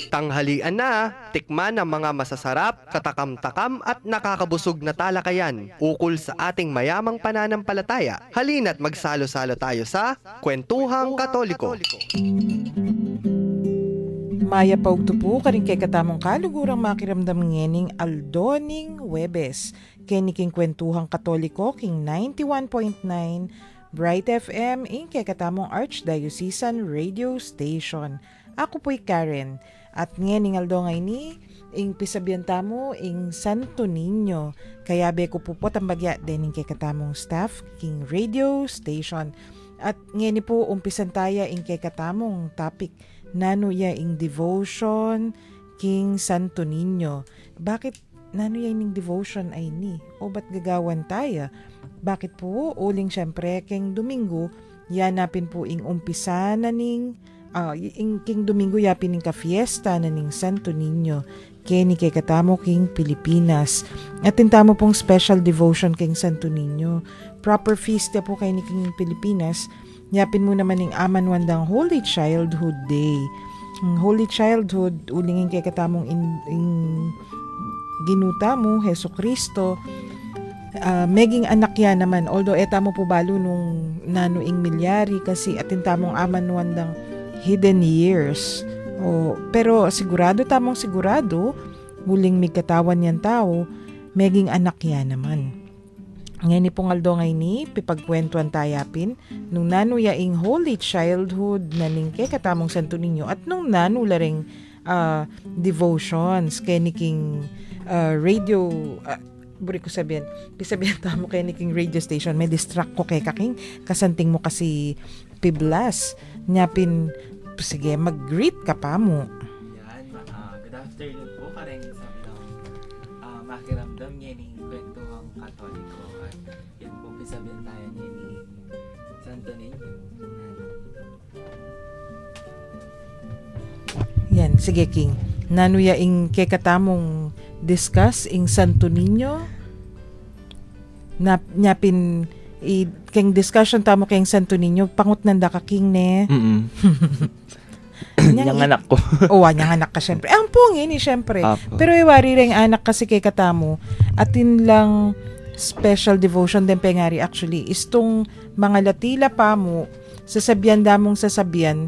Tanghalian na, tikman ang mga masasarap, katakam-takam at nakakabusog na talakayan ukol sa ating mayamang pananampalataya. Halina't magsalo-salo tayo sa Kwentuhang Katoliko. Maya paugtupo karing kay katamong kalugurang makiramdam ngening Aldoning Webes. Keniking Kwentuhang Katoliko king 91.9 Bright FM ing kay katamong Archdiocesan Radio Station. Ako po'y Karen. At ngening aldo ngay ni, ing pisabianta mo, ing Santo Niño. Kaya be ko pupot ang bagya din kay katamong staff, king radio station. At ngeni po umpisan taya ing kay katamong topic, nano ya ing devotion, king Santo Niño. Bakit nano ya ing devotion ay ni? O ba't gagawan taya? Bakit po? Uling syempre, king Domingo, yanapin po ing umpisa na ning king Domingo yapin ng ka-fiesta na ning Santo Niño keni kay katamo king Pilipinas at tintamo pong special devotion king Santo Niño proper feast po kay ni king Pilipinas yapin mo naman ning aman wandang Holy Childhood Day. Holy Childhood ulingin kay katamong in ginuta mo Hesus Kristo. Meging anak yan naman although etamo po balo nung nanuing milyari kasi atin tamong aman wandang hidden years. Pero tamong sigurado, muling may katawan yan tao, meging anak yan naman. Ngayon ni Pungaldo ngay ni, pipagkwentuan tayapin, nung nanuyaing Holy Childhood na ningke katamong Santo Niño at nung nanularing devotions keniking radio buri ko sabihin, pisabihan tamo keniking radio station, may distract ko kay kaking kasanting mo kasi piblas nyapin sige mag-greet ka pa mo. Yan, good afternoon po kareng sa makiramdam niya ng Kwentuhang Katoliko at yan po pisabihan tayo niya ni Santo Niño. Yan, sige King. Nanuya ing kekatamong discuss ing Santo Niño. Nyapin keng discussion tamo keng Santo Niño pangut nanda ka king ne. Yang anak ko. Yang anak ka syempre. Ang pungin ni syempre. Apo. Pero iwari ring anak kasi kay katamo atin lang special devotion den pengari actually istong mga latila pa mo sasabihan damong sasabihan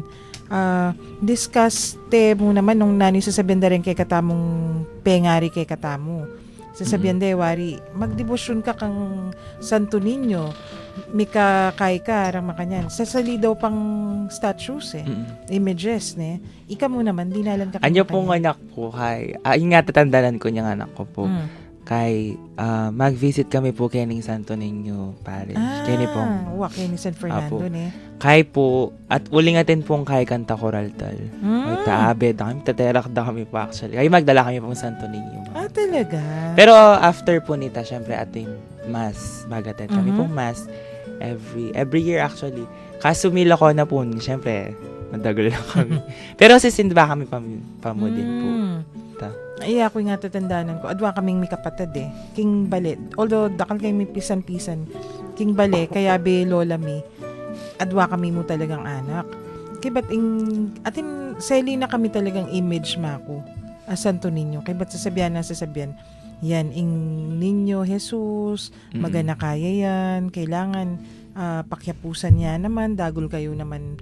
discuss te mo naman nung nani sasabihan da rin kay katamong pengari kay katamo. Sasabihan de wari magdebosyon ka kang Santo Niño mika kay ka rang makanyan sasali daw pang statues images ne ika mo naman dinalan ka Anyo pong anak ko kay ingat tatandanan ko niyang anak ko po kay mag-visit kami po kay ning Santo Niño Parish kay pong kay ni San Fernando Apo. ne kay po at uling atin pong kay kanta koral tal may taabed kami taterak da kami po actually kay magdala kami pong Santo Niño talaga pero after po nita syempre ating mass bagaten kami pong mass every year actually kasumila ko na po syempre madagal lang kami pero sisimba kami pamo din po ay ako nga tatandanan ko adwa kaming may kapatid king bale although dakal kay may pisan-pisan king bale kaya be lola mi adwa kami mo talagang anak kay ba't atin seli na kami talagang image mako Santo Niño kay ba't sasabihan yan ing Niño Jesus magana kaya yan kailangan pakyapusan niya naman dagol kayo naman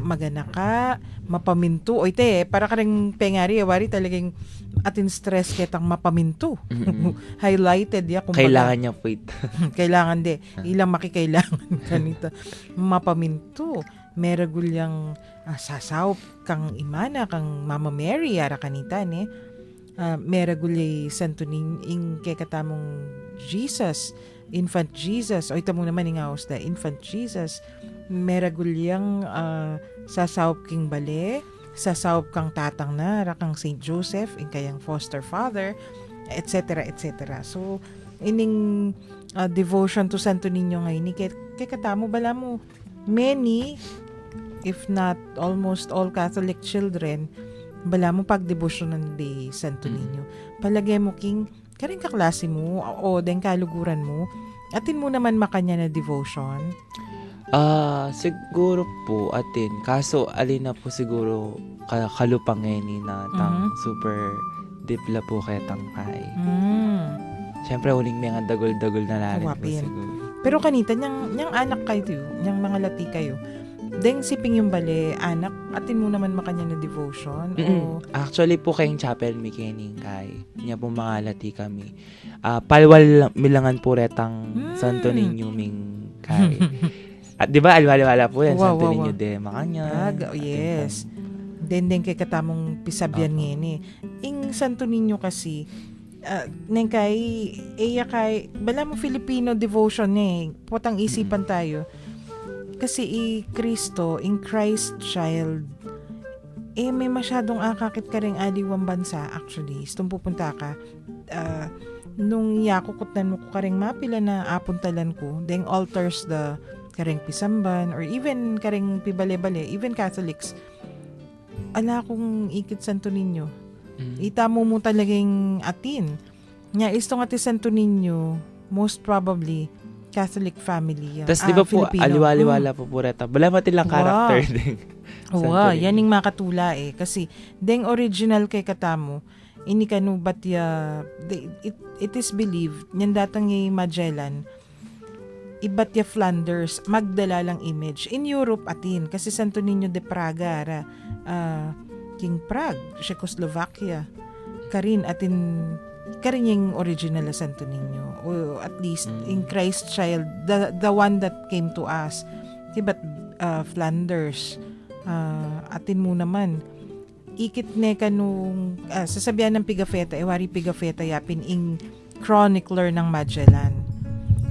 magana ka mapaminto oy te para ka ring pengari wari talagang atin stress ketang mapaminto highlighted ya kumbaga kailangan niya po kailangan de ilang makikailangan kanito mapaminto meragulyang sasawp kang imana kang Mama Mary ara kanita ne meragulay Santo Niño ing kay katamong Jesus Infant Jesus o ito mo naman ingaos da Infant Jesus meragulyang sasawp king bale sasawp kang tatang na rakang Saint Joseph ing kayang foster father etc. So ining devotion to Santo Niño ngayon kay katamo bala mo many if not almost all Catholic children bala mo pagdebosyonan di Santo Niño palagay mo king karing kaklase mo o den kaluguran mo atin mo naman makanya na devotion Siguro po atin. Kaso alin na po siguro kalupangeni na tang super deep la po kaya tangkay. Siyempre uling may nga dagol-dagol na larin po Wapin. siguro. Pero kanita, niyang anak kayo, niyang mga lati kayo, deng siping yung bali, anak, atin mo naman makanya na devotion? O, Actually po kayong chapel mi kening kay. Niya po mga lati kami. Palwal milangan po retang Santo Niño ming kay. At di ba alwala-wala po yan, Wow, Santo wow, Niño wow. de Makanya. Yes. Den kay katamong pisabyan ngeni. Ing Santo Niño kasi, neng kay, kay, bala mo Filipino devotion potang isipan tayo. Kasi Kristo, in Christ child, may masyadong akakit ka rin aliwang bansa actually. Itong pupunta ka, nung yakukutnan mo ko karing mapila na apuntalan ko, deng altars the karing pisamban, or even karing pibale-bale, even Catholics, ala kong ikit Santo Niño. Itamo mo talagang atin. Nga, istong ati Santo Niño, most probably, Catholic family. Tapos di ba po, Filipino. aliwaliwala po po reta. Bala mati lang character din. Oo, yan yung makatula Kasi, deng original kay katamo, ini kanu batya, it is believed, nyan datang Magellan, ibatya Flanders, magdala lang image. In Europe, atin, kasi Santo Niño de Praga, King Prague, Czechoslovakia, karin yung original na Santo Niño, o at least in Christ child, the one that came to us. But Flanders, atin mo naman, ikit ka nung sasabihan ng Pigafetta, wari Pigafetta yapin ing chronicler ng Magellan.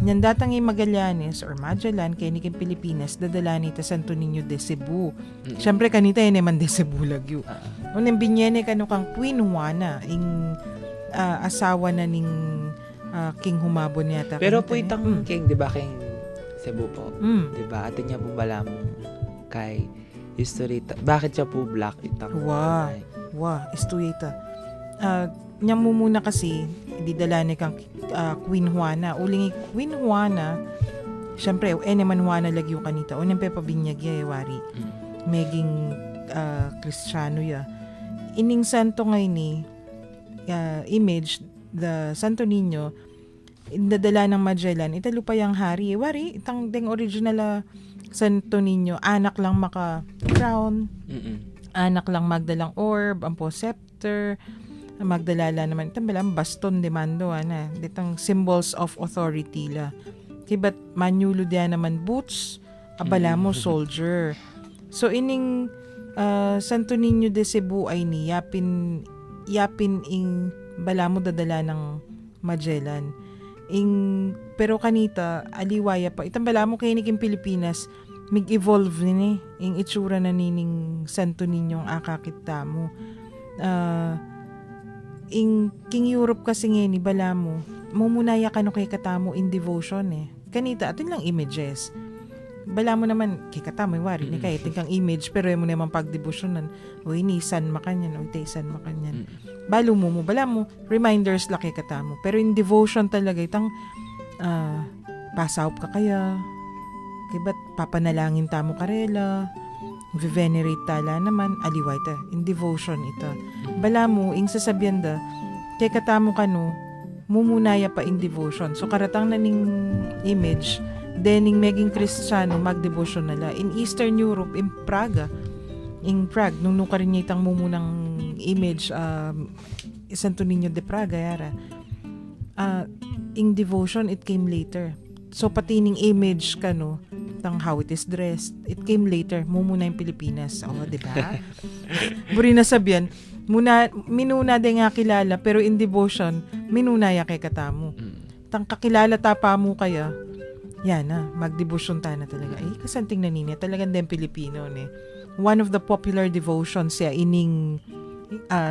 Nyan datang Magallanes or Magellan kay nikin Pilipinas dadala ni ta Santo Niño de Cebu. Syempre kanita yun naman de Cebu lagyo. Unang binyene kanu kang Queen Juana ing asawa na ning King Humabon yata. Pero po itang king, di ba, king Cebu po? Di ba? Atin niya po balam kay history. Bakit siya po black itang? Wow, istuyeta. Nyam mo muna kasi, didala ni kang Queen Juana. Uling Queen Juana, syempre, naman Juana lagyo kanita. Unang pepabinyag wari. Meging Kristiyano ya. Ining santo ngayon ni, image, the Santo Niño, dadala ng Magellan, italo pa yung hari. Wari, itang deng original Santo Niño, anak lang maka-crown, anak lang magdalang orb, ampo scepter, magdalala naman, itang balang baston de mando, ditang symbols of authority la. Kibat manyulo diyan naman boots, abala mo soldier. So ining Santo Niño de Cebu ay ni yapin ing bala mo dadala ng Magellan. Pero kanita, aliwaya pa. Itang bala mo kayo niking Pilipinas, mig-evolve nini. Ing itsura na nining Santo Niñong akakita mo. King Europe kasi ngayon, bala mo, mumunaya ka no kay katamo in devotion Kanita, atin lang images. Bala mo naman, kay katamo, wari, ni kaya tingkang image, pero mo naman pag-devotionan, o inisan makanyan, o itaisan makanyan. Balo mo, bala mo, reminders laki katamo. Pero in devotion talaga, itang pasaup ka kaya, kay ba't papanalangin tamo karela, venerate tala naman, aliway ta, in devotion ita. Bala mo, ing sasabihan da, kay katamo ka no, mumunaya pa in devotion. So karatang na ning image, dening meging Kristiyano, magdevotion nala. In Eastern Europe, in Praga, nung ka rin niya itang mumunang image, Santo Niño de Praga, yara. In devotion, it came later. So, pati ning image ka, no, tang how it is dressed, it came later. Mumuna yung Pilipinas. Di ba? Buri na sabihan, minuna din nga kilala, pero in devotion, minuna ya kay katamo. Tang kakilala tapa mo kaya, yan magdebosyon ta na talaga. Kasanting nanini, talagang din Pilipino One of the popular devotions siya ining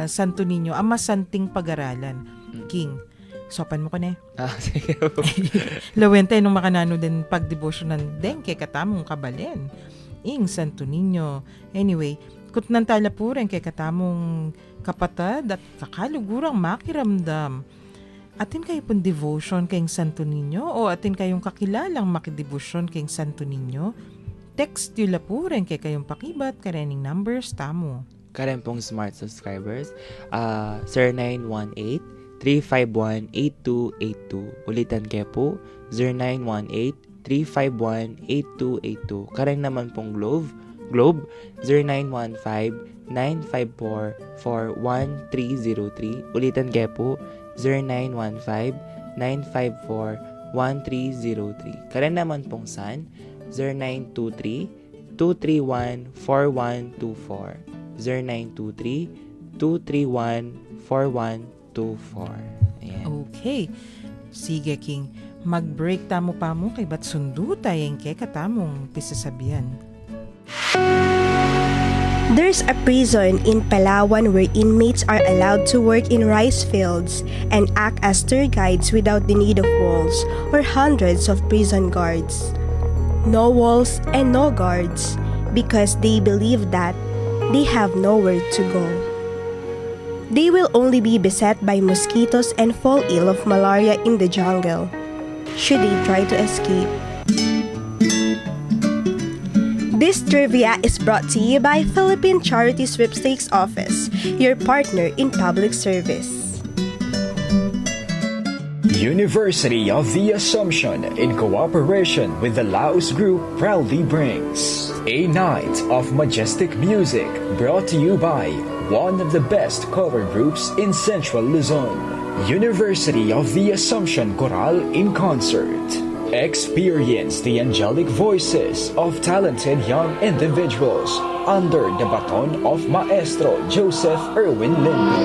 Santo Niño, ang masanting pag-aralan. King. Sopan mo ko Sige po. Lawente nung makanano din pagdebosyonan din kay katamong kabalen. Ing Santo Niño. Anyway, kutnan tala po rin kay katamong kapatad at kakalugurang makiramdam. Atin kayo pong devotion kay Santo Niño o atin kayong kakilalang makidebosyon kay Santo Niño? text yula po rin kay kayong pakibat karening numbers tamo. Karen pong smart subscribers, 0918-351-8282. Ulitan kayo po, 0918-351-8282. Karen naman pong Globe 0915-954-4103. Ulitan kayo po, 0915-954-1303. Karen naman pong Sun, 0923-231-4124. 0923-231-4124. Ayan. Okay. Sige, King. Mag-break tamo pa mo kay ba't sundo tayong kay katamong pisasabihan. There's a prison in Palawan where inmates are allowed to work in rice fields and act as tour guides without the need of walls or hundreds of prison guards. No walls and no guards because they believe that they have nowhere to go. They will only be beset by mosquitoes and fall ill of malaria in the jungle, should they try to escape. This trivia is brought to you by Philippine Charity Sweepstakes Office, your partner in public service. University of the Assumption, in cooperation with the Laos Group, proudly brings a night of majestic music brought to you by one of the best choral groups in Central Luzon. University of the Assumption Choral in concert. Experience the angelic voices of talented young individuals under the baton of Maestro Joseph Erwin Lindo.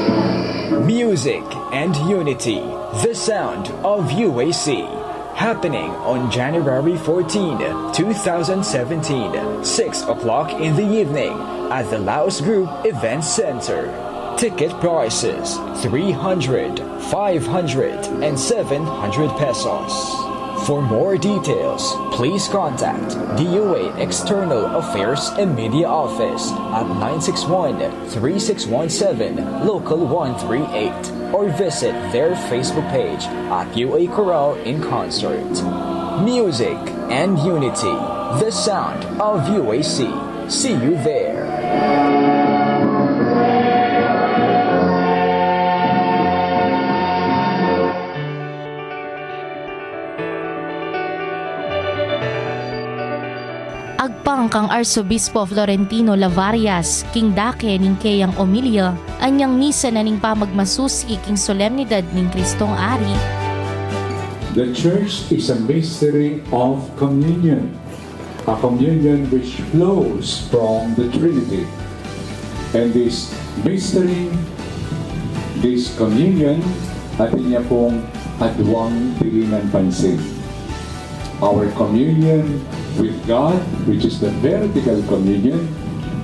Music and Unity, the sound of UAC. Happening on January 14, 2017, 6 o'clock in the evening at the Laos Group Event Center. Ticket prices 300, 500, and 700 pesos. For more details, please contact DOA External Affairs and Media Office at 961-3617 Local 138 or visit their Facebook page at UA Chorale in Concert. Music and Unity, the sound of UAC. See you there. Agpang kang Arsobispo Florentino Lavarias, King Dake ning Keyang Omilia, anyang misa na ning pamagmasusi king solemnidad ning Kristong Ari. The Church is a mystery of communion, a communion which flows from the Trinity. And this mystery, this communion, atin niya pong adwang tilingan pansin. Our communion with God, which is the vertical communion,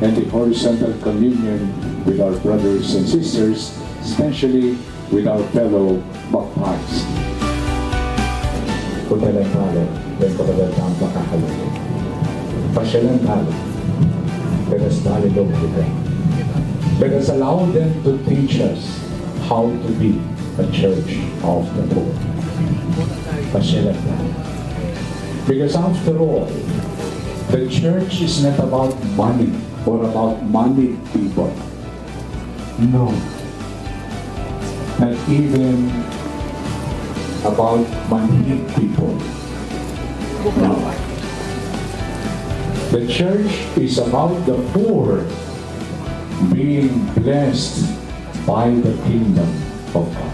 and the horizontal communion with our brothers and sisters, especially with our fellow baptized. Kung talang talo, then kapag ang makakalunin. Pasyalan talo, pero stali loob kita. Let us allow them to teach us how to be a church of the poor. Pasyalan talo. Because after all, the church is not about money or about moneyed people. No. Not even about moneyed people. No. The church is about the poor being blessed by the kingdom of God.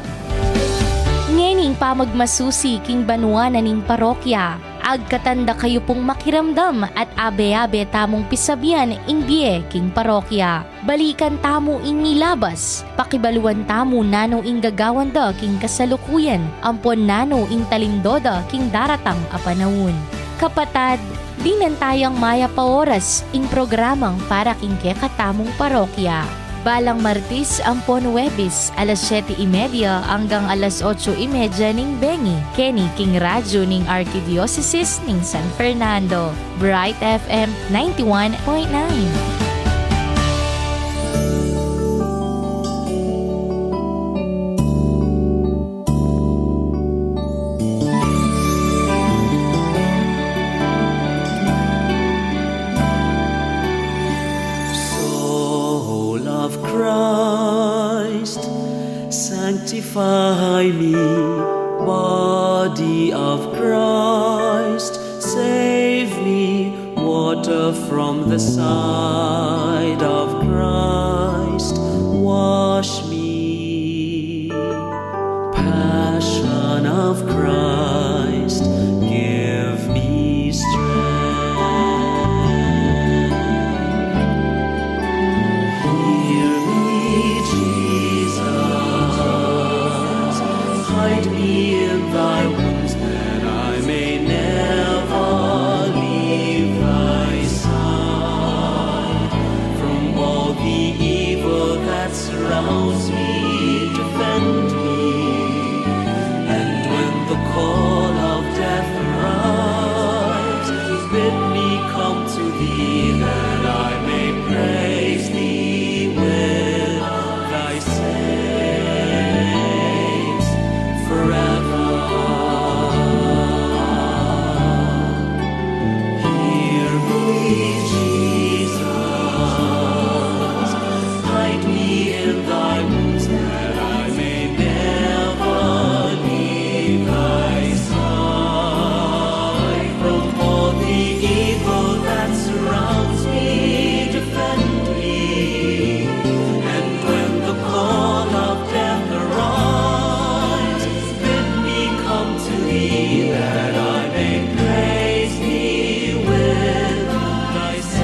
Ngening pamagmasusi king Banwa na ning parokya. Agkatanda kayo pong makiramdam at abe-abe tamong pisabihan ingbiye king parokya. Balikan tamo ing nilabas, pakibaluan tamo nano ing gagawanda king kasalukuyan, ampon nano ing talindoda king daratang apanawon. Kapatad, dinan tayang maya pa oras ing programang para king kekatamong parokya. Balang Martis, ampon Webis, alas 7:30 hanggang alas 8:30 ning Bengi. Kenny King Radyo ning Archdiocese ning San Fernando. Bright FM 91.9. sanctify me, body of Christ, save me, water from the side of Christ, wash me, passion of Christ, give me strength. Hear me, Jesus, hide me in thy wounds that I may never leave thy side. From all the evil that surrounds me, defend me. And when the call of death arrives, bid me come to thee, that I may praise thee with thy saints forever. Hear me, Jesus, hide me in thy wounds, that I may never leave thy side. From all the evil that surrounds me, defend me. And when the call of death arrives, bid me come to thee, that I may praise thee with thy saints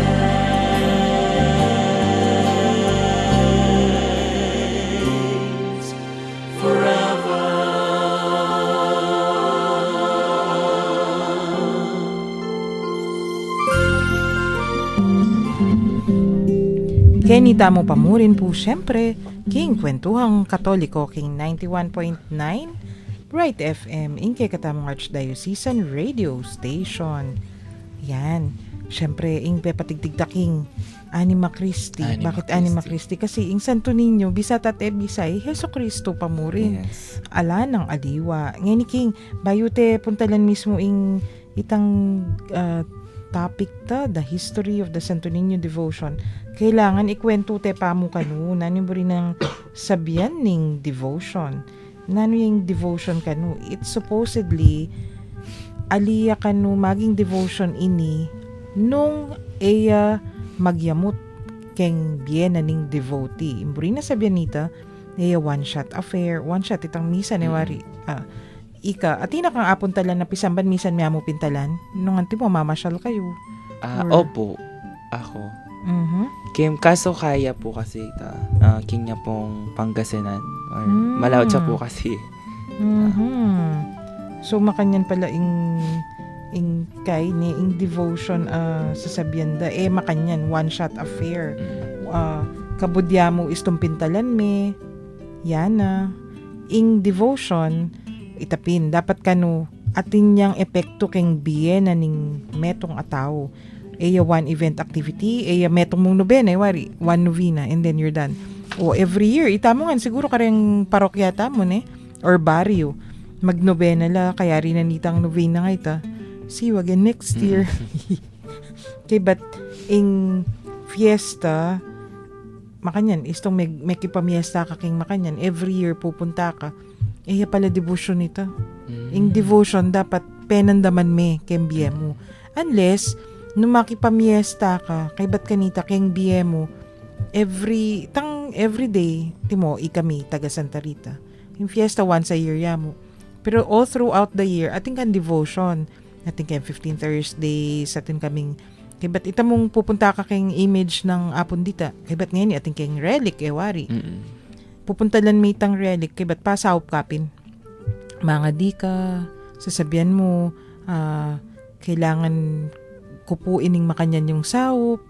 forever. Kenny Tamo Pamurin po syempre, King Kwentuhang Katoliko, King 91.9, Bright FM, Inke Katamong Archdiocesan Radio Station. Yan. Syempre, ing pepatigtigta King Anima Christi. Anima Bakit Christi? Anima Christi? Kasi ing Santo Niño, Bisat at Ebisay, Heso Kristo Pamurin. Yes. Ala ng aliwa. Ngayon King, bayute puntalan mismo ing itang topic ta, the history of the Santo Niño devotion. Kailangan ikwento te pa mo kanu, nani mo rin ng sabihan ning devotion. Nano yung devotion kanu? It's supposedly aliya kanu maging devotion ini nung eya magyamot keng biyena ning devotee. Imburi na sabihan nita, eya one-shot affair, one-shot itang misa ni wari. Ika, atina kang apon talan na pisamban misan miya mo pintalan, nung anti mo mamasyal kayo. Or- Opo, ako. Mhm. Kim, kaso kaya po kasi king niya pong Pangasinan. Or malawad siya po kasi. Mhm. So makanyan pala ing kay ni ing devotion sasabihan da makanyan one shot affair. Kabudya mo istong pintalan me. Yana ing devotion itapin dapat kanu atin yang epekto keng biyena ning metong ataw. One event activity, metong mong nobena, wari, one novena, and then you're done. O every year, itamongan, siguro ka rin parokya tamon or barrio. Magnobena la, kaya rin nanitang novena nga ita. See you again next year. Okay, but in fiesta, makanyan, istong may kipamiesta ka king makanyan, every year pupunta ka, pala devotion ita. Ing devotion, dapat penandaman me, kembye mo. Unless, nung makipamiesta ka, kay ba't kanita, keng biye mo, every day, timo, ikami, taga Santa Rita. Yung fiesta once a year, yamo. Pero all throughout the year, ating kan devotion. Ating kan 15 Thursdays, ating kaming, kay ba't itamong pupunta ka keng image ng apon dita, kay ba't ngayon, ating keng relic, wari. Pupuntalan may itang relic, kay ba't pasawap kapin. Mga di ka, sasabihan mo, kailangan kupuin ning makanyan yung sawop,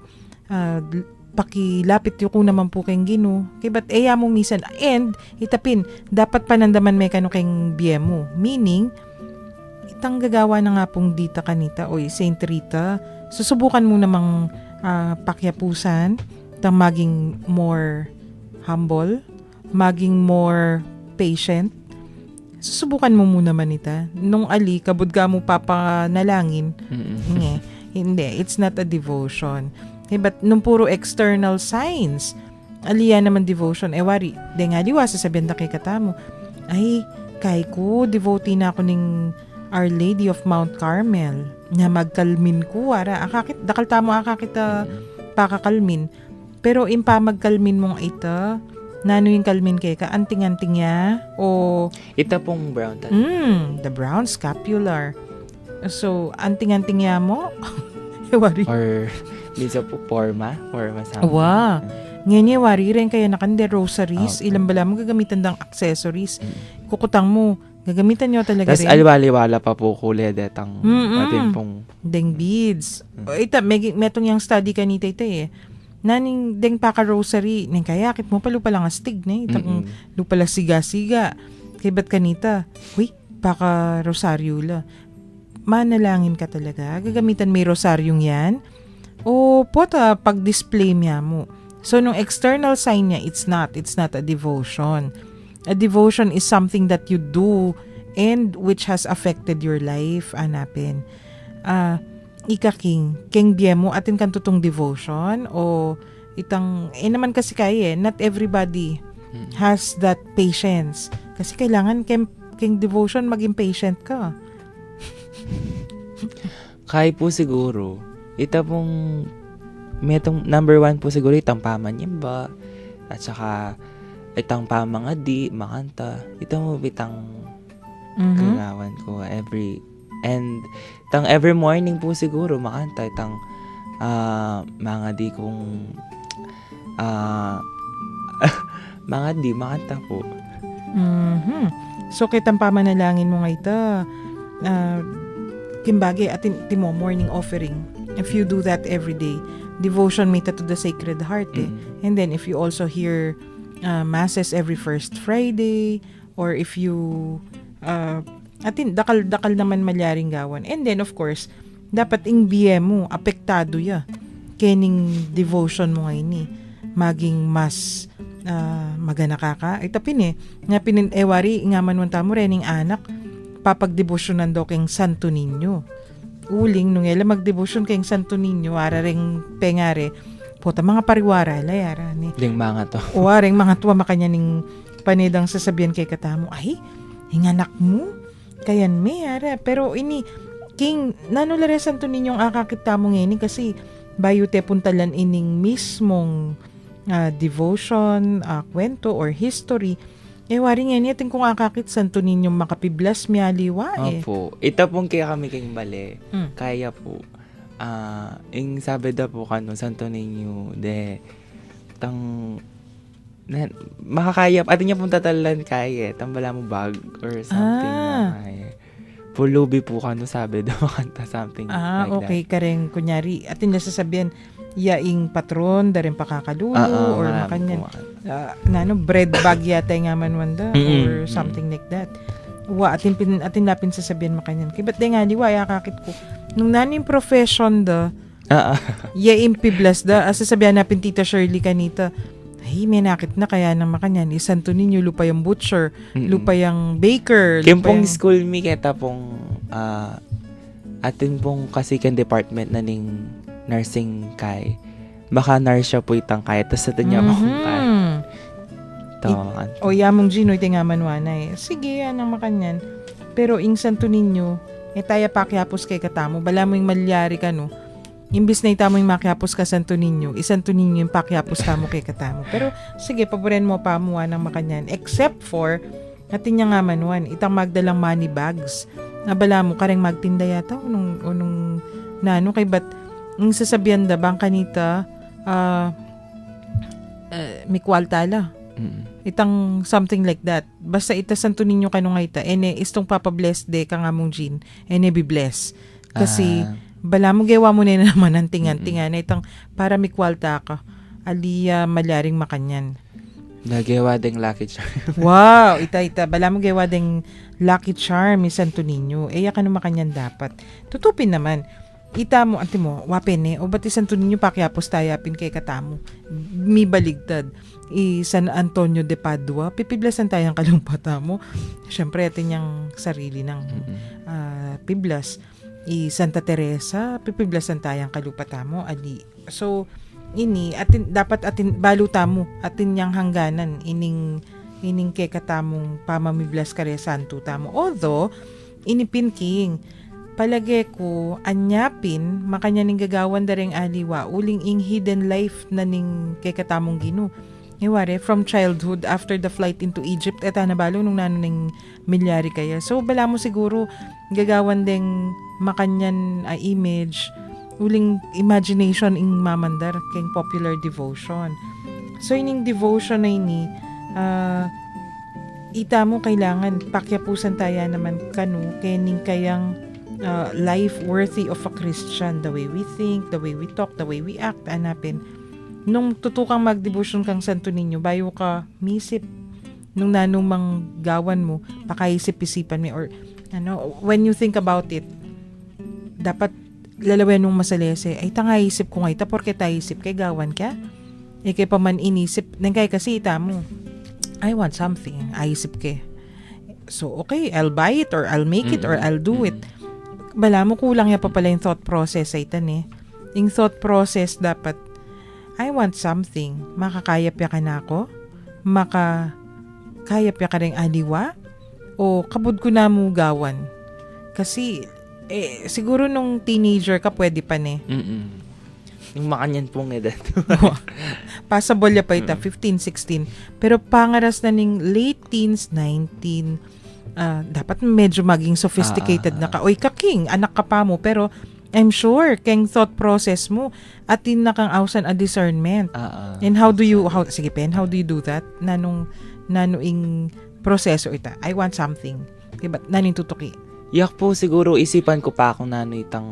pakilapit yung ko naman po keng Gino, kay ba't mo misan, and itapin, dapat panandaman may kano keng biye mo, meaning, itang gagawa na nga pong dita kanita, o Saint Rita, susubukan mo namang pakyapusan, itang maging more humble, maging more patient, susubukan mo muna man ita, nung ali, kabudga mo papanalangin, hindi, it's not a devotion. Okay, but nung puro external signs, aliya naman devotion. Wari, de nga liwa, sasabihan na kay katamo. Ay, kay ko, devotee na ako ning Our Lady of Mount Carmel. Na magkalmin ko, ara. Dakal tamo akakita pakakalmin. Pero impa magkalmin mong ita, nano yung kalmin kay ka, anting-anting ya, o... Ito pong brown talaga. The brown scapular. So, anting-anting ya mo? Wari. Or, minsan po, forma sa Wow. Ngayon wari rin kaya nakande rosaries, Okay. ilang bala mo gagamitan ng accessories. Kukutang mo, gagamitan nyo talaga Tapos rin. aliwala pa po kulay detang atin pong Deng beads. Ita, metong yung study kanita ita eh. Naning deng paka rosary, ning kayakit mo palupa lang astig na itang lupa lang siga-siga. Kay ba't kanita? Uy, paka rosaryo la. Manalangin ka talaga. Gagamitan may rosaryong yan. O pota pag-display niya mo. So nung external sign niya, it's not a devotion. A devotion is something that you do and which has affected your life. Anapin. King biemo atin kan tutong devotion o itang naman kasi kaya not everybody has that patience. Kasi kailangan king devotion maging patient ka. Kaya po siguro, ito pong metong number 1 po siguro itang pamanimba at saka itang pamangadi, makanta. Ito mo bitang kagawan ko every morning po siguro makanta itang mga di kong makanta po. So kitang pamanalangin mo nga ito. Kimbagi atin timo morning offering. If you do that every day, devotion mita to the Sacred Heart eh. And then if you also hear masses every first Friday, or if you atin dakal naman malyaring gawan. And then of course, dapat ing BM mo apektado ya kening devotion mo ngayon ni maging mas magana kaka. Ito pin nga pinin ewari nga manwanta mo rening anak papagdebosyonan daw keng Santo Niño. Uling nung ela magdebosyon keng Santo Niño ara ring pengare pota mga pariwara layara ni. Ling mga to. O aring mga tuwa makanya ning panidang sasabihan kay katamo. Ay, hinganak mo. Kayan may ara. Pero ini king nanulare Santo Niño ang akakita mo ngayon kasi bayo te puntalan ining mismong devotion, kwento or history. Wari nga niya kung akakit Santo Niño makapiblas miyaliwa eh. Opo. Ito pong kaya kami kayong bali. Kaya po. Ing sabi da po kano Santo Niño de tang makakayap atin niya pong tatalan kaya tambala mo bag or something na kaya. Pulubi po kano sabi da makanta something like okay kareng kunyari atin na sasabihan yaing patron darin pakakalulo or makanyan bread bag yata nga manwanda or something like that. Atin lapin sasabihan makanyan kay ba't nga liwa yakakit ko nung naning profession da yaing piblas da sasabihan napin Tita Shirley kanita ay may nakit na kaya nang makanyan Santo Niño lupa yung butcher lupa yung baker kim pong school mi keta pong atin pong kasi kan department na ning nursing kay baka nurse siya po itang kaya tas atin niya akong kaya o yamong Gino iti nga manwana sige yan ang makanyan pero ing Santo Niño taya pakiapos kay katamo bala mo yung malyari ka no imbis na itamo yung makiapos ka Santo Niño Santo Niño yung pakiapos tamo kay katamo pero sige paboren mo pa muwa ng makanyan except for atin niya nga manuan itang magdalang money bags na bala mo kareng magtinda yata unong nano kay bat ang sasabihan da bang kanita may kwaltala itang something like that basta ita Santo Niño kanong ita istong papabless de ka nga mong Jean be bless kasi bala mo gawa mo na naman ang tingan-tingan itang para may kwalta ka aliya malyaring makanyan nagawa ding lucky charm. Wow, ita bala mo gawa ding lucky charm ni Santo Niño ka no makanyan dapat tutupin naman ita mo anti mo wapen o bati Santo Niño pakiapos tayapin kay katamo mi baligtad San Antonio de Padua pipiblasan tayang kalumpata mo syempre atin yung sarili ng piblas Santa Teresa pipiblasan tayang kalupata mo ali so dapat baluta mo atin yang hangganan ining kay katamong pamamiblas kare santo tamo. Although inipin king palagi ko anyapin makanya ning gagawan dareng aliwa uling ing hidden life na ning kay katamong Ginoo. Iware, from childhood, after the flight into Egypt, eta nabalo nung nano ning milyari kaya. So, bala mo siguro, gagawan ding makanyan image, uling imagination ing mamandar, keng popular devotion. So, ining devotion na ini, ita mo kailangan, pakyapusan tayo naman kanu, kening kayang life worthy of a Christian, the way we think, the way we talk, the way we act, anapin. Nung tutukang mag-devotion kang santo ninyo, bayo ka misip nung nanumang gawan mo, pakaisip-isipan mo, or when you think about it, dapat lalawin nung masalese, ay isip ko nga ita, porke tayo isip kay gawan ka? Kay pa man inisip, nang kay kasi ita mo, I want something, aisip ke. So, okay, I'll buy it, or I'll make it, or I'll do it. Bala mo, kulang ya pa pala yung thought process, ay tan Yung thought process dapat, I want something. Makakayap ya ka na ako? Makakayap ya ka rin aliwa? O kabud ko na mo gawan? Kasi, siguro nung teenager ka, pwede pa Yung makanyan pong edad. Passable ya pa ita, 15, 16. Pero pangaras na ning late teens, 19, dapat medyo maging sophisticated na ka. Oy, kaking, anak ka pa mo, pero I'm sure, keng thought process mo, atin na kang awsan a discernment. And how do you do that? Nanong proseso ita. I want something. Diba? Naning tutuki. Yak po siguro isipan ko pa kung nano itang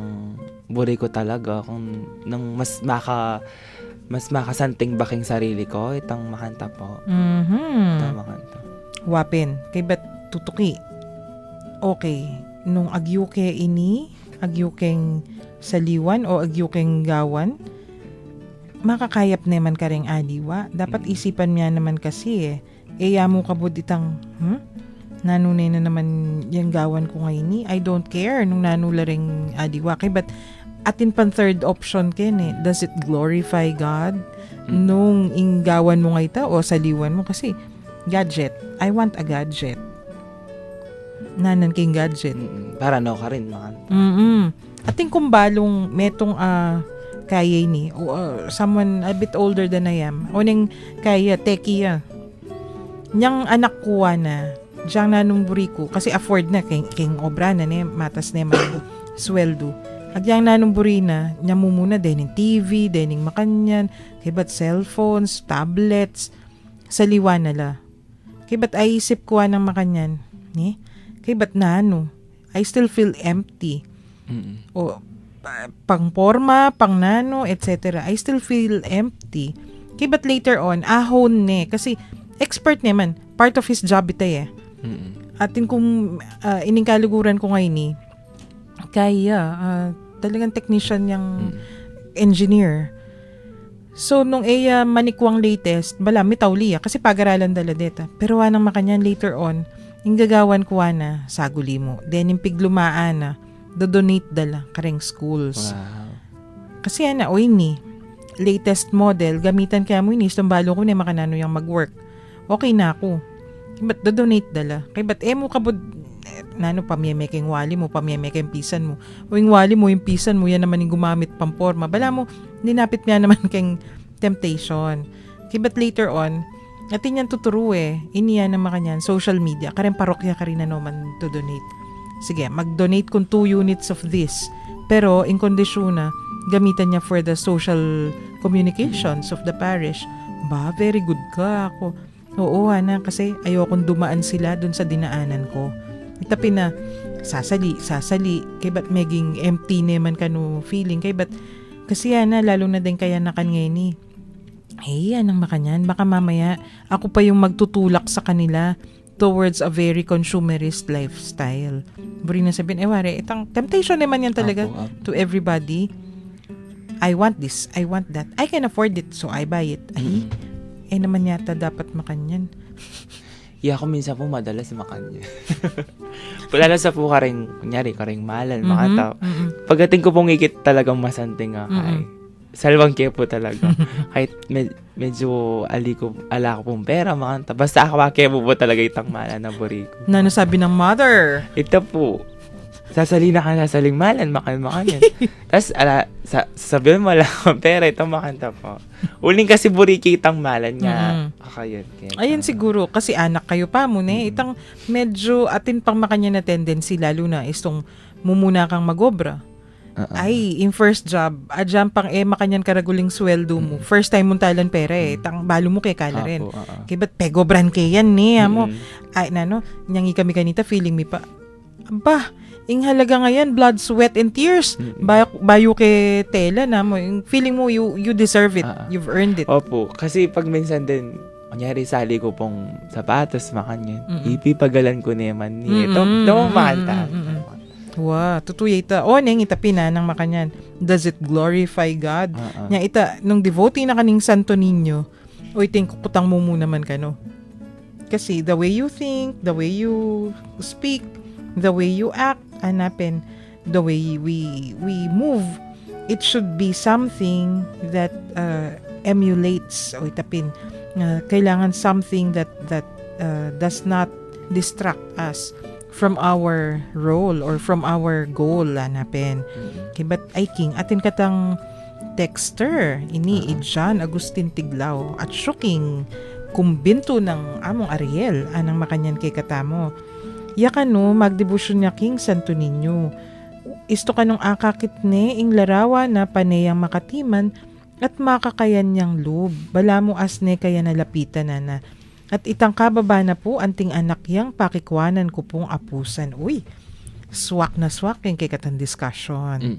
buri ko talaga. Kung nang mas makasanting baking sarili ko, itang makanta po. Itang makanta. Wapin. Kay ba't tutuki? Okay. Nung agyuke agyukeng saliwan o agyukeng gawan, makakayap naman ka ring aliwa. Dapat isipan niya naman kasi mo kabud itang, nanunay na naman yung gawan ko ngayon I don't care nung nanula ring aliwa. Kaya ba't atin pan third option ken does it glorify God? Nung inggawan mo nga ita o saliwan mo kasi gadget. I want a gadget. Nanan king gadget. Para no ka rin makanta. Ating kumbalong metong kaya ni someone a bit older than I am. O ning kaya tekiya. Nyang anak ko na diyang nanong buri ko kasi afford na king obra na matas na man sweldo. Agyang nanong buri na nya mumuna din TV, din makanyan, kay bat cellphones, tablets, saliwa na la. Kay bat ay isip ko ng makanyan. Kay ba't I still feel empty. O pang forma, pang nano, etc. I still feel empty. Kay ba't later on, ahon kasi expert naman, part of his job ito Atin kung ining kaluguran ko ngayon kaya talagang technician yung engineer. So, nung manikwang latest, bala, mitawli kasi pag-aralan dala deta. Pero wanang makanyan later on, yung gagawan ko na saguli mo. Then, yung piglumaan na, do-donate dala kareng schools. Wow. Kasi latest model, gamitan kaya mo tumbalo ko na makanano yung mag-work. Okay na ako. Ba't do-donate dala? Kaya ba't mo kabud, pamyemeking wali mo, pamyemeking pisan mo. O yung wali mo, yung pisan mo, yan naman yung gumamit pamporma. Bala mo, ninapit niya naman keng temptation. Kaya ba't later on, atin yan tuturo iniyan na makanyan, social media, karen parokya ka rin na naman to donate. Sige, mag-donate kung 2 units of this. Pero, in kondisyon na, gamitan niya for the social communications of the parish. Very good ka ako. Oo, kasi ayokong dumaan sila dun sa dinaanan ko. Itapin na, sasali. Kaya ba't maging empty naman ka no feeling? Kaya ba't, kasi lalo na din kaya nakan ngayon anong makanyan, baka mamaya ako pa yung magtutulak sa kanila towards a very consumerist lifestyle. Buri na sabihin, itang temptation naman yan talaga to everybody. I want this, I want that. I can afford it, so I buy it. Naman yata dapat makanyan. Ako minsan po madalas makanyan. Lalo sa po kunyari, karing malan, makataw. Pagdating ko pong ikit talagang masanting salwang kepo talaga. Kahit medyo ala ko pong pera, makanta. Basta ako kepo po talaga itang mala na buri ko. Nano sabi ng mother? Ito po, sasalina ka sa salingmalan, makan yan. Tapos, sabihin mo lang akong pera, ito makanta po. Uling kasi buriki itang malan nga. Kaya, Ayun siguro, kasi anak kayo pa mo, itang medyo atin pang makanya na tendency, lalo na istong mumuna kang magobra. Ay, in first job, adyan pang makanyan karaguling sweldo mo. First time mong talan pera tang balo mo kay kala rin. Kaya ba't pegobran kay yan mo? Ay, nyangi kami kanita, feeling me pa, aba, ing halaga ngayon, blood, sweat, and tears. Bayo kay tela na mo. Yung feeling mo, you deserve it. You've earned it. Opo, kasi pag minsan din, kunyari sali ko pong sapatos, makanyan. Ipipagalan ko naman ito. Ito makanta. Wow, tutuyay ita. Neng itapin ng makanyan. Does it glorify God? Nya ita, nung devotee na kaning Santo Niño, think kutang mo muna man kano. Kasi the way you think, the way you speak, the way you act, hanapin, the way we move, it should be something that emulates, itapin, kailangan something that does not distract us from our role or from our goal, hanapin. But ay king, atin katang texter, ini John Agustin Tiglao, at syuking kumbinto ng among Ariel, anang makanyan kay katamo. Yakano, magdebusyon niya king Santo Niño. Isto kanong akakit ing larawa na panayang makatiman at makakayan niyang loob. Bala mo asne kaya nalapitan na. At itang kababa na po anting anak yang pakikwanan ko pong apusan. Uy, swak na swak yung kay katang discussion.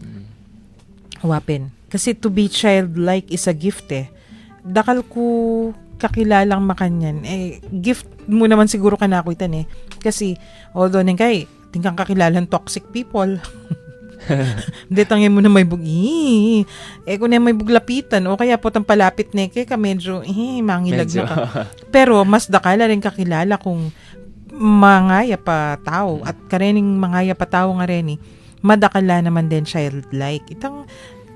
Wapin. Kasi to be childlike is a gift Dakal ko kakilalang makanyan. Gift mo naman siguro ka na ako itan Kasi, although nang kay, tingkang kakilalang toxic people. Hindi, tangin mo na may bugi. Kung na may buglapitan, o kaya po tang palapit ka medyo, mangilag na ka. Pero, mas dakala rin kakilala kung mangaya pa tao, at karening mangaya pa tao nga rin madakala naman din childlike. Itang,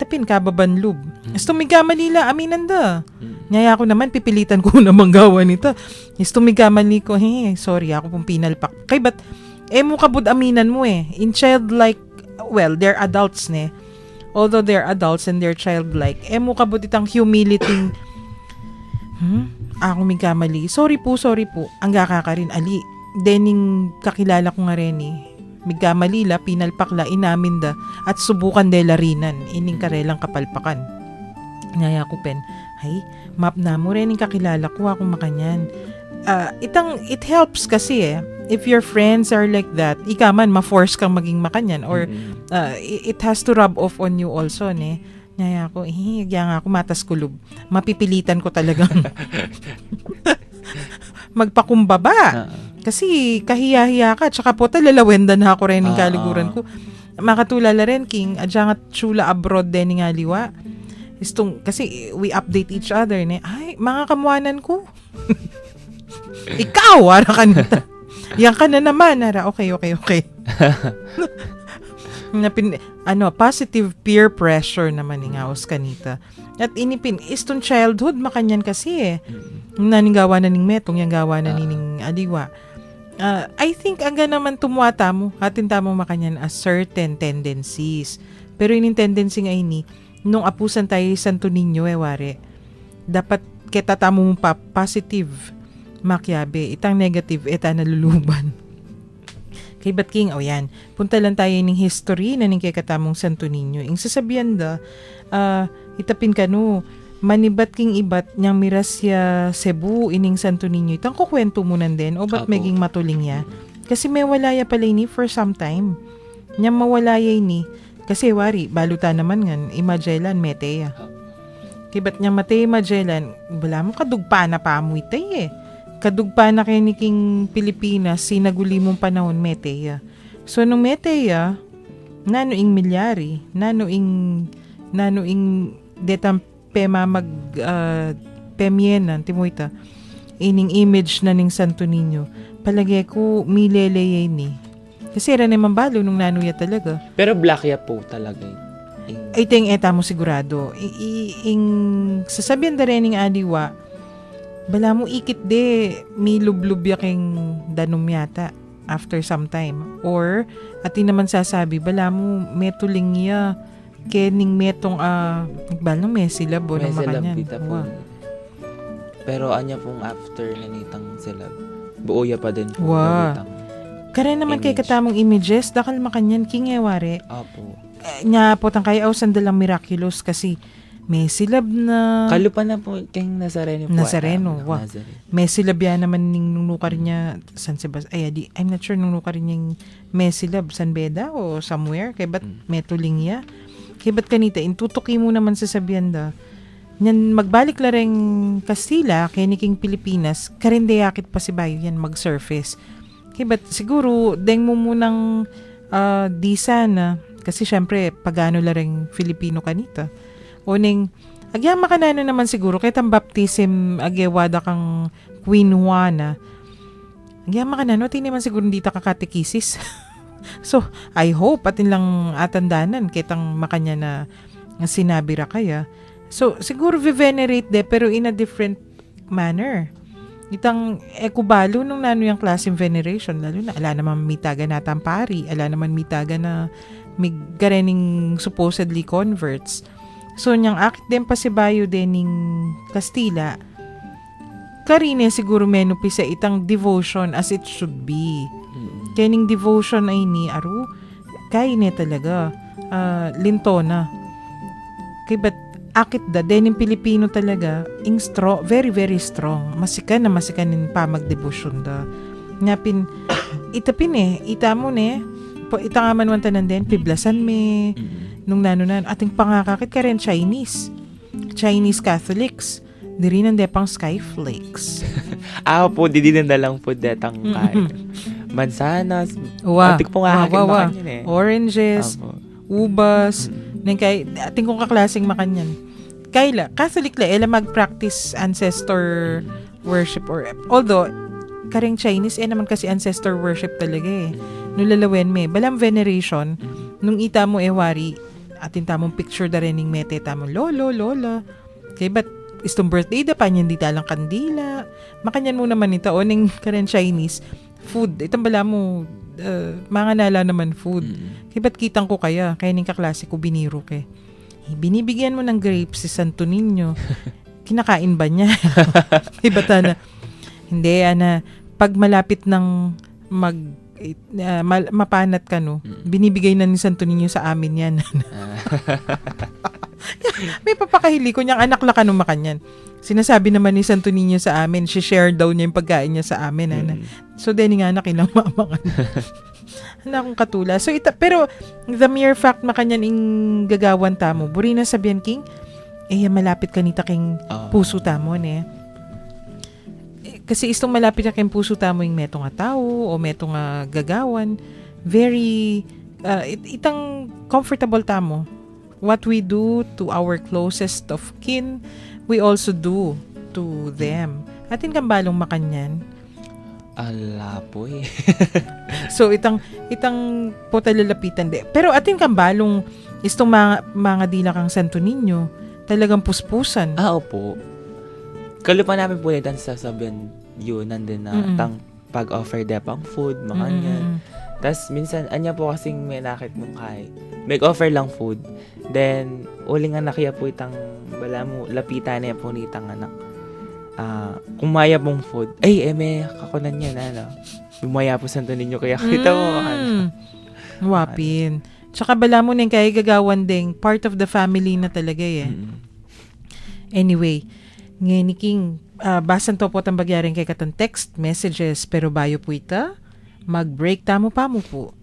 tapin ka babanlub. Istumiga Manila, aminan da. Ngaya ako naman, pipilitan ko na manggawa nito. Istumiga Manila ko, sorry, ako pong pinalpak. Kay ba't, mo kabud aminan mo In childlike, well, they're adults Although they're adults and they're childlike, mo kabud itang humility. Ako migamali. Sorry po. Ang gakaka rin, ali. Dening kakilala ko nga rin Migamalila, pinalpakla, inamin da, at subukan de larinan, ining karelang kapalpakan. Ngaya ko pen, map na mo rin kakilala ko, akong makanyan. It helps kasi if your friends are like that, ika man, ma-force kang maging makanyan, or it has to rub off on you also, Ngaya ko, kaya nga ako matas kulub. Mapipilitan ko talagang magpakumbaba. Kasi kahiya-hiya ka, tsaka po talalawenda na ako rin ng kaliguran ko. Makatulala rin, king, adyan at chula abroad din nga liwa. Kasi we update each other, ay, mga kamuanan ko. Ikaw, ara ka nita. Yan ka na naman, ara, okay. Positive peer pressure naman nga os kanita. At inipin, istong childhood, makanyan kasi naninggawa na ning metong, yung gawa na ning aliwa. I think aga naman tumuata mo, atin tamang makanyan as certain tendencies. Pero yung tendency nga ini, nung apusan tayo Santo Niño, ware, dapat kita tamo mo pa positive makyabe, itang negative, naluluban. Kay Bat King, yan, punta lang tayo ng history na ning kay katamong Santo Niño. Yung sasabihan da, itapin ka manibat king ibat niyang mirasya Cebu ining Santo Niño. Itang kukwento mo din, o ba't maging matuling ya? Kasi may walaya pala ini for some time. Niyang mawalaya ini, kasi wari, baluta naman nga, Magellan, Metea. Kay ba't niyang Mateo Magellan, wala mo kadugpa na pa mo itay kadugpa na kay ni King Pilipinas, sinaguli mong panahon, Metea. So, nung Metea, nano ing milyari, nano ing detang pema pemyenan, timoyta, ining image na ning Santo Niño, palagay ko, mileleye ni. Kasi rin naman balo nung nanuya talaga. Pero black ya po talaga. ay ting eta mo sigurado. Ing sasabihan da rin ng adiwa, bala mo ikit de, may lublub yaking danom yata after some time. Or, ati naman sasabi, bala mo metuling ya, kening metong, nagbal nung mesilab o nung Mesilab makanyan. tita po. Pero anya pong after nanitang silab, buoya pa din po. Wow. nanitang Karen naman kay image. katamong images, dakal makanyan, kingeware. Apo. Nya po tang kaya sandalang miraculous kasi may silab na Kalupa na po kayong Nazareno po. Nazareno, ata. wow. Nazareno. may silab yan naman ning nunukar niya San Sebastian. I'm not sure nunukar niya yung may silab San Beda o somewhere. Kaya ba't metuling ya? Kaya ba't kanita, intutuki mo naman sa sabienda. Nyan magbalik la rin Kastila, kaya niking Pilipinas, karindeyakit pa si Bayo yan mag-surface. Kaya ba't siguro, deng mo munang di sana, kasi syempre, pagano la rin Filipino kanita. O ning, agyama ka na naman siguro, kahit ang baptism, agyawada kang Queen Juana, agyama ka na, no, naman siguro hindi ta kakatikisis. So, I hope, atin lang atandanan, kitang makanya na sinabi ra kaya. So, siguro vi-venerate de, pero in a different manner. Itang ekubalo nung nano yung klaseng veneration, lalo na ala naman mitaga na tampari, ala naman mitaga na may garening supposedly converts. So, niyang akit din pa si Bayo dening Kastila, karine siguro menupi sa itang devotion as it should be. Kaya ning devotion ay ni Aru, kaya niya talaga, lintona. Kaya ba't akit da, dening Pilipino talaga, very, very strong. Masikan na masikan nin pa magdevotion da. Ngapin, itapin itamon itangaman wantanan din, piblasan me, nung nano ating pangakakit ka rin, Chinese Catholics. Diri nang depang skyflakes. Po, di na lang po detang kain. Mansanas. Wow. Atik po nga hakin makanyan eh. Oranges, Apo. ubas, nang kay ating kong kaklaseng makanyan. Kayla, Catholic la, ela mag-practice ancestor worship or although karing Chinese naman kasi ancestor worship talaga Nulalawen me, balang veneration nung ita mo wari atin tamong picture da rin ng mete tamong lolo, lola. Kay ba't istong birthday da pa niyan di talang kandila. Makanyan mo naman ito o ning karing Chinese food. Itong bala mo mga nala naman food. Kaya ba't kitang ko kaya ning kaklase ko biniro ke. Binibigyan mo ng grapes si Santo Niño. Kinakain ba niya? Ibata na. Hindi, pag malapit ng mapanat ka, no, binibigay na ni Santo Niño sa amin yan. May papakahili ko niyang anak la ka nung makanyan. Sinasabi naman ni Santo Niño sa amin, share daw niya yung pagkain niya sa amin. So, deni nga anak ilang mamangan. Akong katula. So, pero, the mere fact makanyan ing gagawan tamo, buri na sabihan king, malapit ka nita king puso tamo, Kasi istong malapit ka king puso tamo yung metong tao, o metong gagawan, very, itang comfortable tamo. What we do to our closest of kin, we also do to them. Atin kang balong makanyan. Ala po So, itang po talalapitan de. Pero atin kang balong istong mga dila kang Santo Niño, talagang puspusan. Opo. Kalupa namin po nitan sa sabihan yun, nandun na tang pag-offer de pang food, makanyan. Tapos, minsan, anya po kasing may nakit mong kay. Mag-offer lang food. Then, uling anak ya po itang, bala mo, lapitan niya po nitang anak. Kumaya pong food. May kakunan niya na, Bumaya po Santo Niño, kaya kita mo. Wapin. Tsaka bala mo nang kaya gagawan ding, part of the family na talaga Anyway, ngayon ni King, basan to po ang bagyarin kay katong text messages, pero bayo po ita, mag-break tamo pa mo po.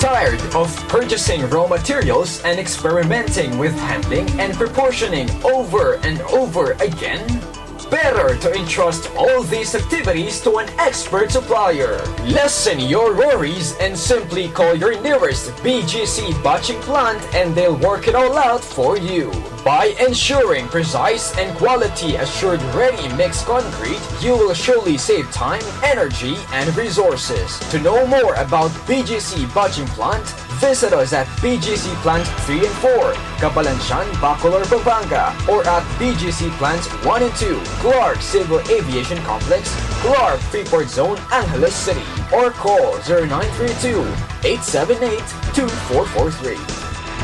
Tired of purchasing raw materials and experimenting with handling and proportioning over and over again? Better to entrust all these activities to an expert supplier. Lessen your worries and simply call your nearest BGC batching plant and they'll work it all out for you. By ensuring precise and quality assured ready-mix concrete, you will surely save time, energy, and resources. To know more about BGC Batching Plant, visit us at BGC Plant 3 and 4, Cabalansian, Bacolor, Pampanga, or at BGC Plants 1 and 2, Clark Civil Aviation Complex, Clark Freeport Zone, Angeles City, or call 0932-878-2443.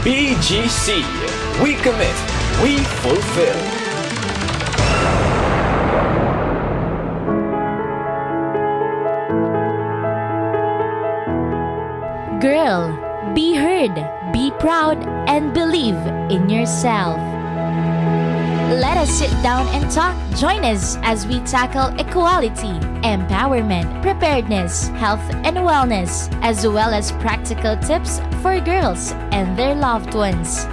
BGC. We commit. We fulfill. Girl, be heard, be proud, and believe in yourself. Let us sit down and talk. Join us as we tackle equality, empowerment, preparedness, health and wellness, as well as practical tips for girls and their loved ones.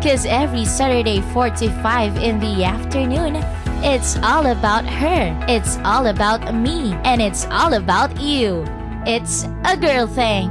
'Cause every Saturday 4 to 5 in the afternoon, it's all about her, it's all about me, and it's all about you. It's a girl thing.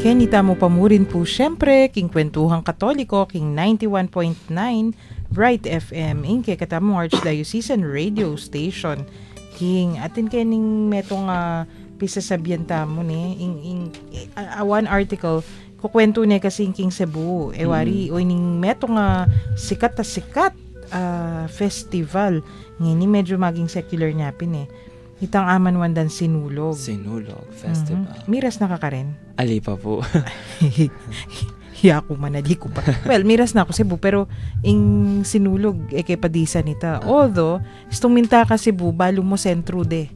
Kenny, tamo pa mo rin po syempre, King Kwentuhang Katoliko, King 91.9, Bright FM, Inke, katamong Archdiocesan Radio Station. King, atin kening metong pisasabihan tamo ni, one article, kukwento ni kasing King Cebu, ewari, o ining metong sikat festival. Ngini medyo maging secular nyapin Itang aman wandan sinulog. Sinulog Festival. Miras na ka rin? Ali pa po. Hiya ko man, di ko pa. Well, miras na ako Cebu, pero ing sinulog, kay padisa nita. Although, istong minta ka Cebu, balo mo sentro de.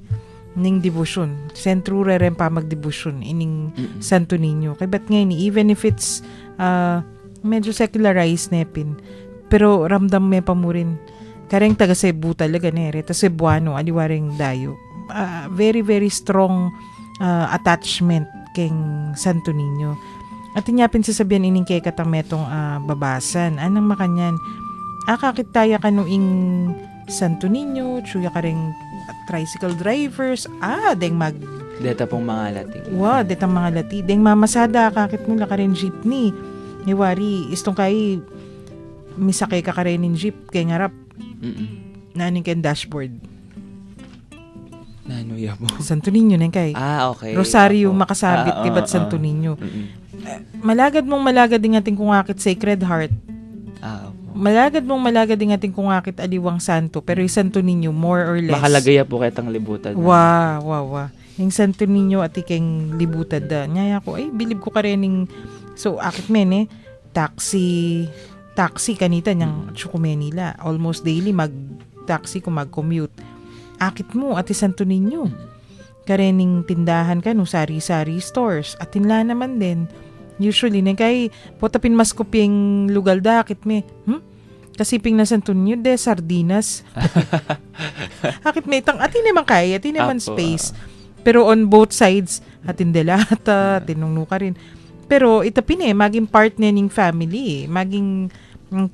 Ning debosyon. Sentro rin pa magdebosyon. Ining Santo Niño. Kaya ba't ngayon, even if it's medyo secularized nepin, pero ramdam me pa mo rin. Kareng taga Cebu talaga nere. Ta Cebuano, aliwaring dayo. Very, very strong attachment keng Santo Niño. At inyapin sasabihan ining kay katametong babasan. Anang makanyan, kakitaya ka noing Santo Niño, tsuya ka rin tricycle drivers, deng Deta pong mga lating. detang mga lati. Deng mamasada, kakit mo ka rin jeepney. Niwari, istong kay misakay ka rin in jeep, kay ngarap, naning kay dashboard. Nanuya mo. Santo Niño na kay. Okay. Rosario makasabit kay ba't Santo Niño. Malagad din ating kung akit Sacred Heart. Malagad din ating kung akit aliwang santo. Pero yung Santo Niño, more or less. Makalagaya po kitang libutan. Wow. Yung Santo Niño at ikeng libutan da. Nyaya ko, bilib ko ka rin so akit men taxi kanita niyang Chukumenila. Almost daily mag-taxi ko mag-commute. Akit mo at Santo Niño. Karening tindahan ka no sari-sari stores. At tinla naman din. Usually, kay potapin mas kuping lugal da akit me. Kasiping na Santo Niño de sardinas. Akit me itang atin naman kaya, atin naman space. Pero on both sides, atin delata, tinungno ka rin. Pero itapin maging part na ning family maging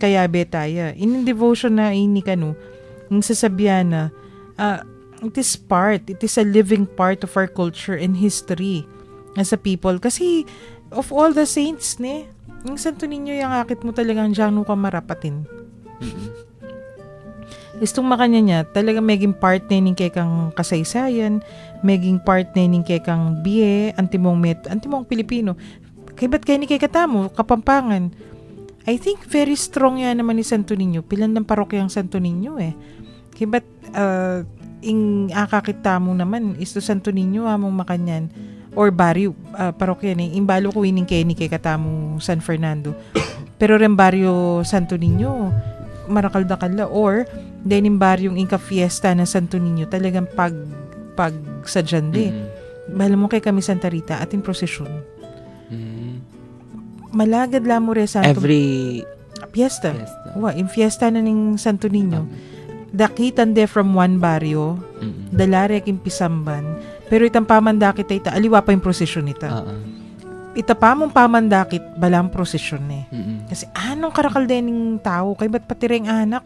kayabe tayo. In devotion na ini ka no, yung sasabihan na, it is a living part of our culture and history as a people. Kasi, of all the saints, yung Santo Niño yung akit mo talagang dyan ka marapatin. Istong makanya niya, talagang maging part na yung kay kang kasaysayan, maging part na yung kay kang biye, antimong Pilipino. Kaya ba't kaya ni kay katamo, Kapampangan? I think very strong yan naman ni Santo Niño. Pilan ng parokyang Santo Niño Kaya ba't ing akakita mo naman isto Santo Niño among makanyan or barrio parokya imbalo ko ining kay katamo San Fernando pero ren barrio Santo Niño marakalda or denim baryong inka fiesta ng Santo Niño talagang pag sadyan balo mo kay kami Santa Rita ating prosesyon malagad lamo re Santo every fiesta. In fiesta na ning Santo Niño dakitan de from one barrio, dalarek in Pisamban, pero itang pamandakit ay aliwa pa yung prosesyon nita. Ita pa mong pamandakit, balang prosesyon Kasi anong karakal din ng tao, kay ba't pati rin anak?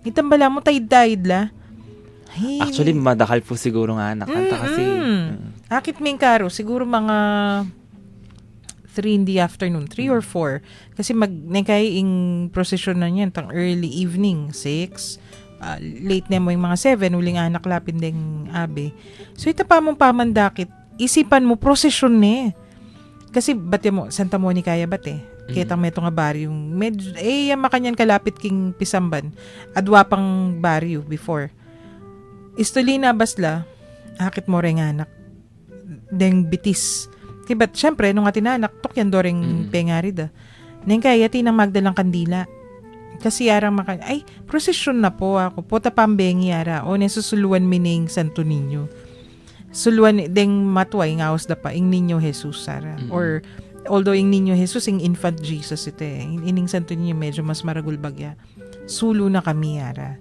Itang bala mo taid-daid la. Hey, actually, madakal po siguro nga anak. Kasi, akit ming karo, siguro mga 3 in the afternoon, 3 or 4. Kasi nagkay ing prosesyon na niyan, tang early evening, 6. Late na mo yung mga 7, uling anak lapin ding abe. So, ita pa mong pamandakit, isipan mo, prosesyon Kasi, bati mo, Santa Monica ya bate. Kitang meto nga baryo. Medyo, makanyan kalapit king Pisamban. Adwa pang baryo before. Istolina basla, akit mo rin anak. Deng bitis. Kibat, syempre, nung atin anak, tokyan do rin pengari da. Neng kaya, tinang magdalang kandila. Kasi yarang prosesyon na po ako. Pota pambengi yara. O nesusuluan mining Santo Niño. Suluan deng matway ngaos da pa. Ing Niño Jesus, Sara. Or, although ing Niño Jesus, ing infant Jesus ito Ining Santo Niño medyo mas maragul bagya. Sulo na kami yara.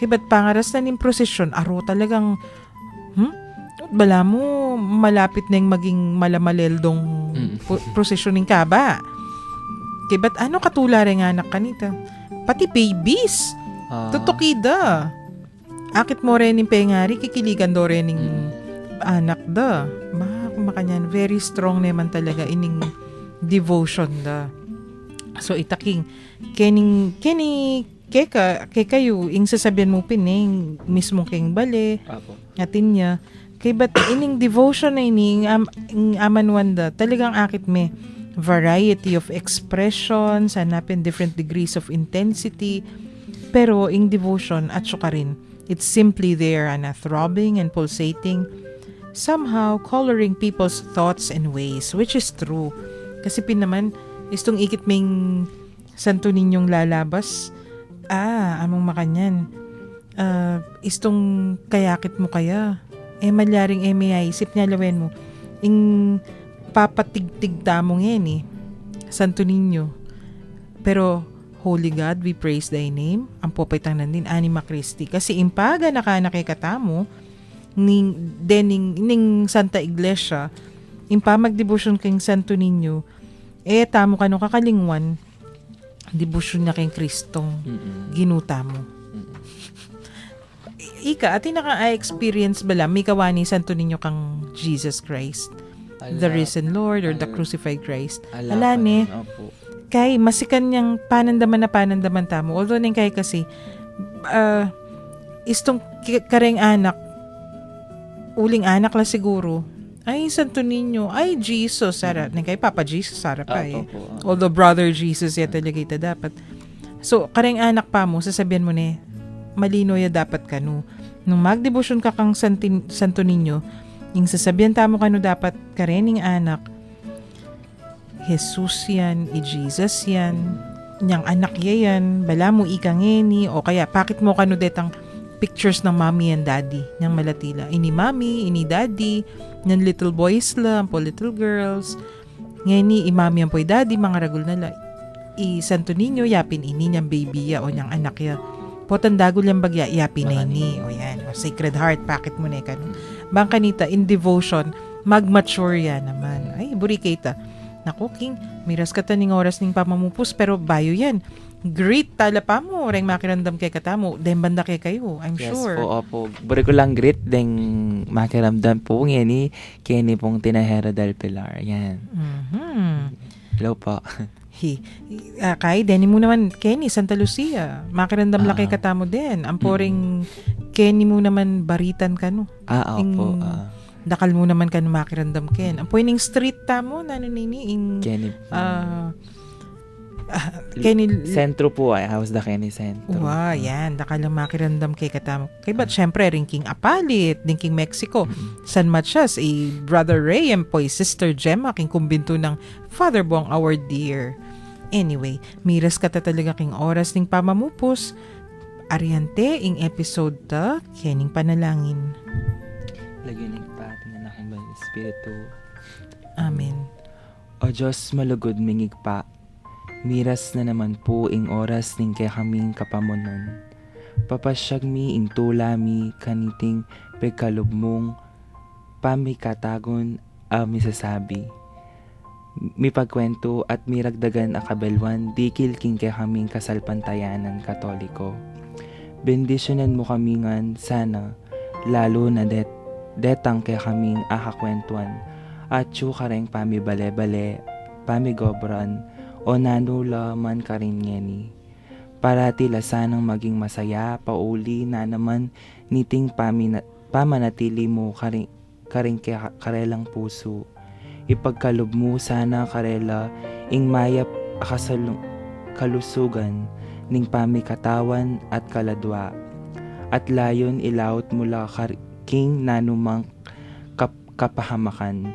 Kaya ba't pangaras na ning prosesyon? Aro talagang, bala mo, malapit na yung maging malamaleldong prosesyoning kaba. Kaya ba't ano katula rin anak kanita? Pati babies. Tutokida. Akit mo rin yung pengari, kikiligan do rin yung anak da. Makanyan, very strong naman talaga ining devotion da. So itaking, kay kayo, ing sasabihan mo pining, mismo keng bale, atin niya. Kay ba't ining devotion na ining amanwanda, talagang akit me, variety of expressions, hanapin different degrees of intensity. Pero in devotion at syo ka rin, it's simply there na throbbing and pulsating, somehow coloring people's thoughts and ways, which is true. Kasi naman, istong ikit ming Santo Ninyong lalabas, among makanyan, istong kayakit mo kaya, malyaring may isip niya lawen mo, ing papatigtig tamong yan Santo Niño. Pero, Holy God, we praise thy name. Ang popaytang nandin, Anima Christi. Kasi impaga nakikatamo, ning Santa Iglesia, impa magdebosyon kang Santo Niño, tamo ka no kakalingwan, debosyon na kang Kristong ginuta mo. Ika, ati naka-experience bala, may kawani Santo Niño kang Jesus Christ, the risen Lord or the crucified Christ. Ala ne. Kay masikan niyang panandaman tamo. Although nang kay kasi istong kareng anak, uling anak la siguro. Ay Santo Niño, ay Jesus, sara nang kay Papa Jesus sara pa Although brother Jesus ya talaga ita dapat. So kareng anak pa mo, sasabihan mo ne, malino ya dapat kanu. Nung magdebosyon ka kang Santo Niño, yung sasabihan tamo kanu dapat karening anak, Jesus yan, Jesus yan, niyang anak yan, bala mo ikangeni, o kaya pakit mo kanu detang pictures ng mommy and daddy, niyang malatila. Ini mommy, ini daddy, niyang little boys lang, po little girls, ngeni, imami yan po daddy, mga ragul nala. Santo Niño, yapin ini niyang baby ya, o niyang anak ya. Potandagol yung bagya, yapin na ini, o yan, o Sacred Heart, pakit mo na kanu. Bang kanita, in devotion, mag-mature yan naman. Ay, burikita. Naku, King, miras ka taning oras ning pamamupos, pero bayo yan. Great tala pa mo, reng makiramdam kay katamo, den banda kay kayo, I'm sure. Yes po. Buri ko lang great, deng makiramdam po ngeni, keni pong Tinahera del Pilar. Yan. Hello po. Kay, deni mo naman, Kenny, Santa Lucia, makiramdam lang kay katamo din. Ang poring Kenny mo naman, baritan ka no. Opo. Dakal mo naman ka makirandam ken. Ang poining street tamo nanini ing Kenny. Kenny Sentro po I was the Kenny Sentro. Wow, yan. Dakal lang makirandam kay katamo. Kay but syempre ring Apalit, din Mexico. San Matias, Brother Ray, and po Sister Gemma, king kumbinto ng Father Bong our dear. Anyway, miras ka talaga king oras ning pamamupos. Ariante ing episode ta kening panalangin. Lagyan ng patin na aking banal Espiritu. Amen. O Diyos malugod mingig pa, miras na naman po ing oras ning kay kaming kapamunan. Papasyag mi ing tula mi kaniting pagkalubmong pamikatagon misasabi. Mi pagkwento at miragdagan akabelwan dikil king kay kaming kasalpantayanan Katoliko. Bendisyonan mo kami ngan sana, lalo na detang kay kaming akakwentuan, at yu kareng pamibale-bale, pamigobran, o nanula man karin ngeni. Parati lasanang maging masaya, pauli na naman niting pamanatili mo karing karelang puso. Ipagkalob mo sana karela, ing mayap kalusugan, ning pamikatawan at kaladwa. At layon ilawot mula king nanumang kapahamakan.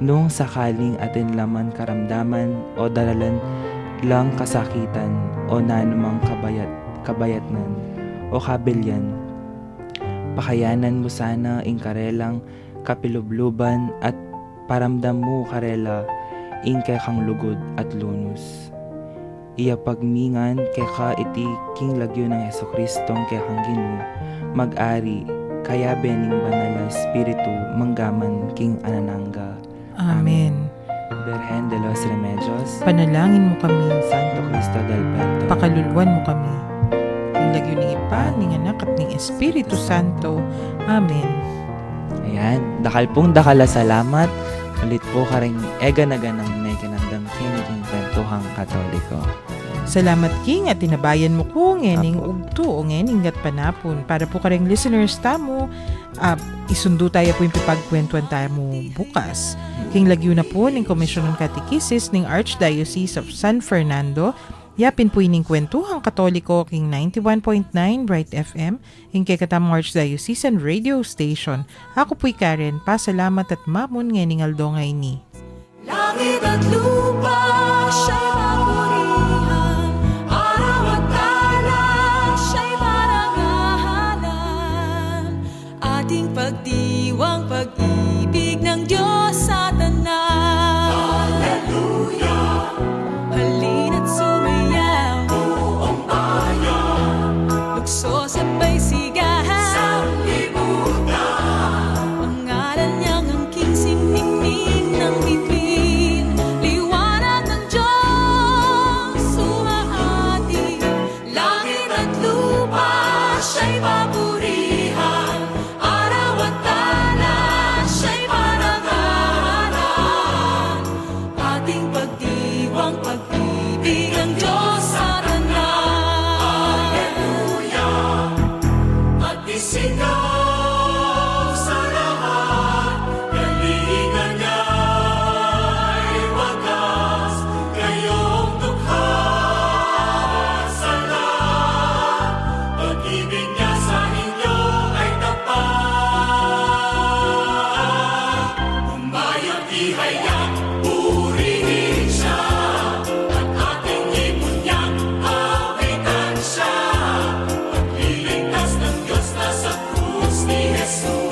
Nung sakaling atin laman karamdaman o daralan lang kasakitan o nanumang kabayatnan o kabilyan. Pakayanan mo sana ing karelang kapilubluban at paramdam mo karela ing kang lugod at lunus. Iya pagmingan kaya iti king lagyo ng Jesucristong kaya kang Ginu mag-ari kaya bening banal na Espiritu manggaman king ananangga. Amen. Virgen de los Remedios, Panalangin mo kami. Santo Cristo del Puerto, Pakaluluan mo kami. King lagyo ng Ipa, ning Anak at ning Espiritu Santo. Amen. Ayan, dakal salamat. Ulit po karing ega-naganang may kinandang kiniging kwentuhang Katoliko. Salamat King at tinabayan mo ko ngening ugto o ngening gat panapon para po karing listeners tamo isundo tayo po yung pipagkwentuhan tayo mo bukas. King lagyo na po ng Komisyon ng Catechesis ng Archdiocese of San Fernando Yapin po ining kwentuhang Katoliko king 91.9 Bright FM, ing kay katamang Archdiocesan Radio Station. Ako po'y Karen, pasalamat at mamon ngening aldo ngay ni. Langit at lupa, siya'y papurihan. Araw at tala, siya'y marangalan. Ating pagdiwang pag-ibig ng Diyos sa tanan. Hallelujah! Halina't sumayaw, buong bayan. Lukso sabay sigahan sa libutan. Pangalan niyang angking siningning ng bituin. Liwanag ng Diyos sumahati. Langit at lupa, siya'y papurihan. Araw at tala, siya'y parangalan. Ating pagdiwang pag-ibig ang Diyos sa tanan. Hallelujah! At isigaw sa lahat, galingan niya'y wagas. Kayong dukha sa lahat, pag-ibig niya sa inyo ay tapat. Umayang ihayag, purihin siya, at ating ibon niyang awitan siya. Pagliligtas ng Diyos na sa krus ni Jesus.